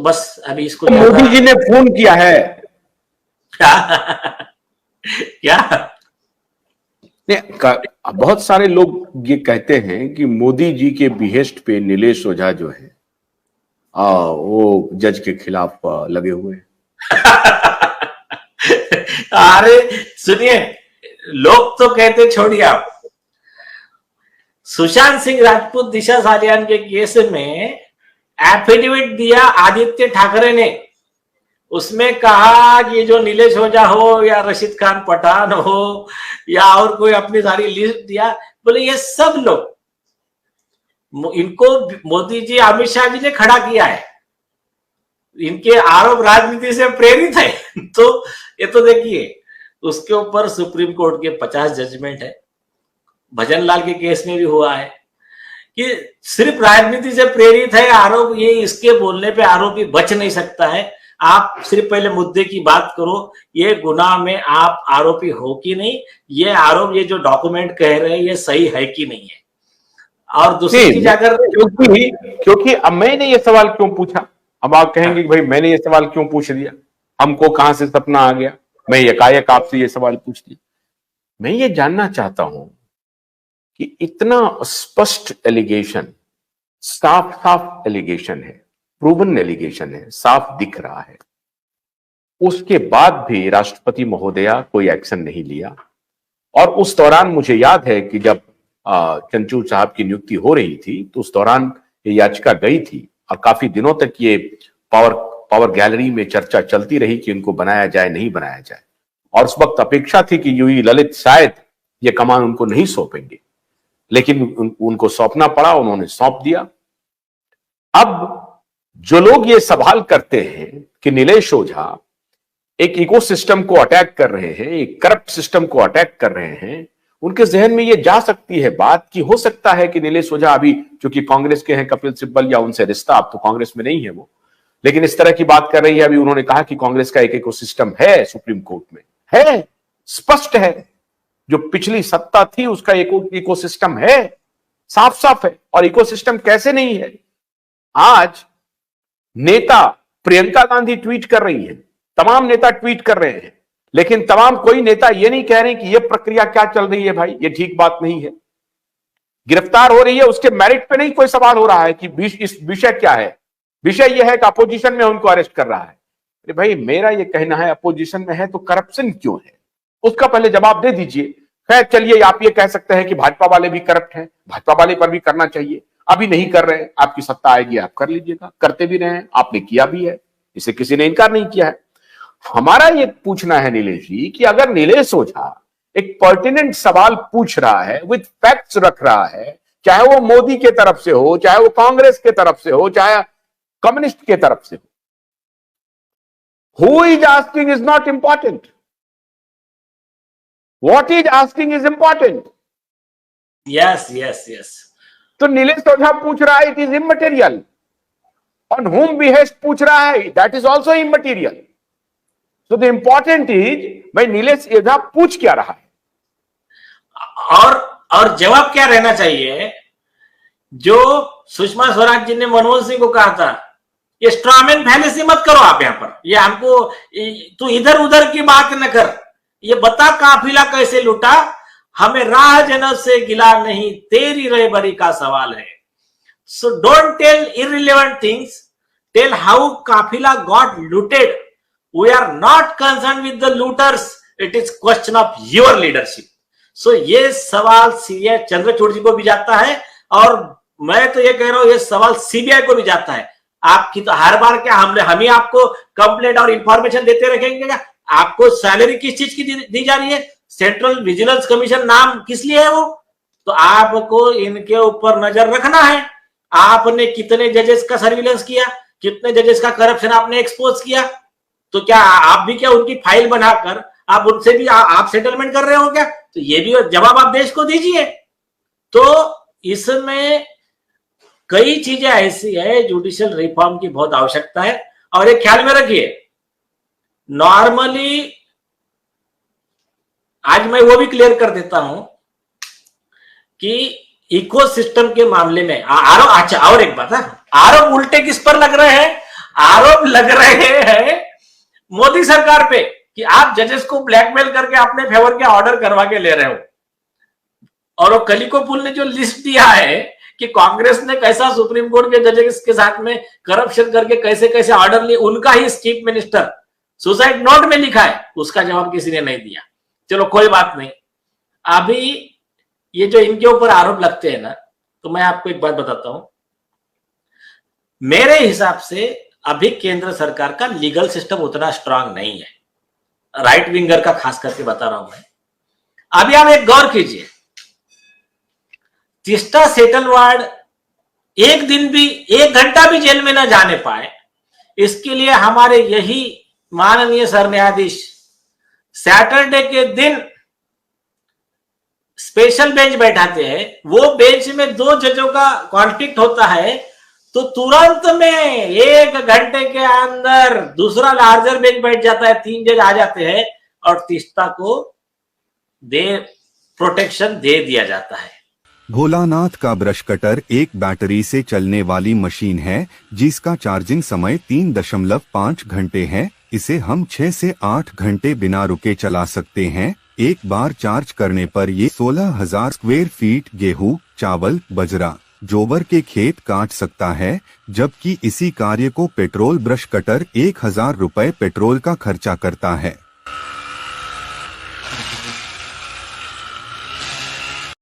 बस अभी इसको तो मोदी जी ने फोन किया है क्या? बहुत सारे लोग ये कहते हैं कि मोदी जी के बिहेस्ट पे नीलेश ओझा जो है वो जज के खिलाफ लगे हुए हैं। अरे सुनिए, लोग तो कहते, छोड़िए आप, सुशांत सिंह राजपूत दिशा सालियान के केस में एफिडेविट दिया आदित्य ठाकरे ने। उसमें कहा कि जो नीलेश ओझा हो या रशीद खान पठान हो या और कोई, अपनी सारी लिस्ट दिया। बोले ये सब लोग, इनको मोदी जी, अमित शाह जी ने खड़ा किया है, इनके आरोप राजनीति से प्रेरित है। तो ये तो देखिए, उसके ऊपर सुप्रीम कोर्ट के 50 जजमेंट है। भजन लाल के केस में भी हुआ है कि सिर्फ राजनीति से प्रेरित है आरोप, ये इसके बोलने पे आरोपी बच नहीं सकता है। आप सिर्फ पहले मुद्दे की बात करो, ये गुनाह में आप आरोपी हो कि नहीं, ये आरोप, ये जो डॉक्यूमेंट कह रहे हैं ये सही है कि नहीं है। और दूसरी चीज, अगर क्योंकि अब मैंने ये सवाल क्यों पूछा, अब आप कहेंगे कि भाई मैंने ये सवाल क्यों पूछ लिया, हमको कहां से सपना आ गया, मैं एकाएक आपसे ये सवाल पूछ लिया। मैं ये जानना चाहता हूं कि इतना स्पष्ट एलिगेशन, साफ साफ एलिगेशन है, प्रूवन एलिगेशन है, साफ दिख रहा है, उसके बाद भी राष्ट्रपति महोदया कोई एक्शन नहीं लिया। और उस दौरान मुझे याद है कि जब चंद्रचूड़ साहब की नियुक्ति हो रही थी तो उस दौरान ये याचिका गई थी और काफी दिनों तक ये पावर गैलरी में चर्चा चलती रही कि इनको बनाया जाए नहीं बनाया जाए। और उस वक्त अपेक्षा थी कि यूई ललित शायद ये कमान उनको नहीं सौंपेंगे, लेकिन उनको सौंपना पड़ा, उन्होंने सौंप दिया। अब जो लोग ये सवाल करते हैं कि नीलेश ओझा एक इकोसिस्टम को अटैक कर रहे हैं, एक करप्ट सिस्टम को अटैक कर रहे हैं, उनके जहन में ये जा सकती है बात कि हो सकता है कि नीलेश ओझा अभी चूंकि कांग्रेस के हैं, कपिल सिब्बल या उनसे रिश्ता, अब तो कांग्रेस में नहीं है वो, लेकिन इस तरह की बात कर रही है। अभी उन्होंने कहा कि कांग्रेस का एक इकोसिस्टम है, सुप्रीम कोर्ट में है, स्पष्ट है, जो पिछली सत्ता थी उसका इकोसिस्टम है, साफ साफ है। और इकोसिस्टम कैसे नहीं है? आज नेता प्रियंका गांधी ट्वीट कर रही है, तमाम नेता ट्वीट कर रहे हैं, लेकिन तमाम कोई नेता ये नहीं कह रहे कि ये प्रक्रिया क्या चल रही है भाई, ये ठीक बात नहीं है। गिरफ्तार हो रही है, उसके मेरिट पे नहीं कोई सवाल हो रहा है कि इस विषय क्या है। विषय यह है कि अपोजिशन में उनको अरेस्ट कर रहा है। अरे भाई, मेरा ये कहना है अपोजिशन में है तो करप्शन क्यों है, उसका पहले जवाब दे दीजिए। खैर चलिए, आप ये कह सकते हैं कि भाजपा वाले भी करप्ट हैं, भाजपा वाले पर भी करना चाहिए, अभी नहीं कर रहे हैं, आपकी सत्ता आएगी आप कर लीजिएगा, करते भी रहे हैं, आपने किया भी है, इसे किसी ने इनकार नहीं किया है। हमारा ये पूछना है नीलेश जी कि अगर नीलेश ओझा एक पर्टिनेंट सवाल पूछ रहा है, विद फैक्ट्स रख रहा है, चाहे वो मोदी के तरफ से हो, चाहे वो कांग्रेस के तरफ से हो, चाहे कम्युनिस्ट के तरफ से हो, who is asking is not important, what is asking is important. yes. तो नीलेश ओझा पूछ रहा है, इट इज इमटेरियल। ऑन हुम बिहेस्ट पूछ रहा है, that is also immaterial. So the important is भाई नीलेश ओझा पूछ क्या रहा है और जवाब क्या रहना चाहिए। जो सुषमा स्वराज जी ने मनमोहन सिंह को कहा था, ये स्ट्रॉमैन फैलेसी मत करो आप यहाँ पर, ये हमको तू इधर उधर की बात न कर, ये बता काफिला कैसे लूटा, हमें राह जनब से गिला नहीं, तेरी रहबरी का सवाल है। So don't tell irrelevant things, tell how काफिला got looted. We are not concerned with the looters. It is question of your leadership. So ये सवाल सीए चंद्रचूड़ जी को भी जाता है, और मैं तो ये कह रहा हूं ये सवाल सीबीआई को भी जाता है। आपकी तो हर बार क्या हम ही आपको कंप्लेंट और इंफॉर्मेशन देते रखेंगे क्या? आपको सैलरी किस चीज की दी जा रही है? सेंट्रल विजिलेंस कमीशन नाम किस लिए है वो? तो आपको इनके ऊपर नजर रखना है। आपने कितने जजेस का सर्विलेंस किया, कितने जजेस का करप्शन आपने एक्सपोज किया, तो क्या आप भी क्या उनकी फाइल बनाकर आप उनसे भी आप सेटलमेंट कर रहे हो क्या? तो ये भी जवाब आप देश को दीजिए। तो इसमें कई चीजें ऐसी है, जुडिशियल रिफॉर्म की बहुत आवश्यकता है। और एक ख्याल में रखिए, नॉर्मली आज मैं वो भी क्लियर कर देता हूं कि इकोसिस्टम के मामले में आरोप, अच्छा और एक बात है, आरोप उल्टे किस पर लग रहे हैं? आरोप लग रहे हैं मोदी सरकार पे कि आप जजेस को ब्लैकमेल करके अपने फेवर के ऑर्डर करवा के ले रहे हो। और वो कलिकोपुल ने जो लिस्ट दिया है कि कांग्रेस ने कैसा सुप्रीम कोर्ट के जजेस के साथ में करप्शन करके कैसे कैसे ऑर्डर लिए, उनका ही चीफ मिनिस्टर सुसाइड नोट में लिखा है, उसका जवाब किसी ने नहीं दिया। चलो कोई बात नहीं। अभी ये जो इनके ऊपर आरोप लगते हैं ना, तो मैं आपको एक बात बताता हूं, मेरे हिसाब से अभी केंद्र सरकार का लीगल सिस्टम उतना स्ट्रांग नहीं है, राइट विंगर का खास करके बता रहा हूं मैं। अभी आप एक गौर कीजिए, तीस्ता सेटलवाड एक दिन भी, 1 घंटा भी जेल में ना जाने पाए, इसके लिए हमारे यही माननीय सरन्यायाधीश सैटरडे के दिन स्पेशल बेंच बैठाते हैं। वो बेंच में 2 जजों का कॉन्फ्लिक्ट होता है, तो तुरंत में 1 घंटे के अंदर दूसरा लार्जर बेंच बैठ जाता है, 3 जज आ जाते हैं और तीस्ता को प्रोटेक्शन दे दिया जाता है। भोलानाथ का ब्रश कटर एक बैटरी से चलने वाली मशीन है जिसका चार्जिंग समय 3.5 घंटे है। इसे हम 6 से 8 घंटे बिना रुके चला सकते हैं। एक बार चार्ज करने पर ये 16,000 स्क्वायर फीट गेहूं, चावल, बजरा, जोबर के खेत काट सकता है, जबकि इसी कार्य को पेट्रोल ब्रश कटर 1,000 रुपए पेट्रोल का खर्चा करता है।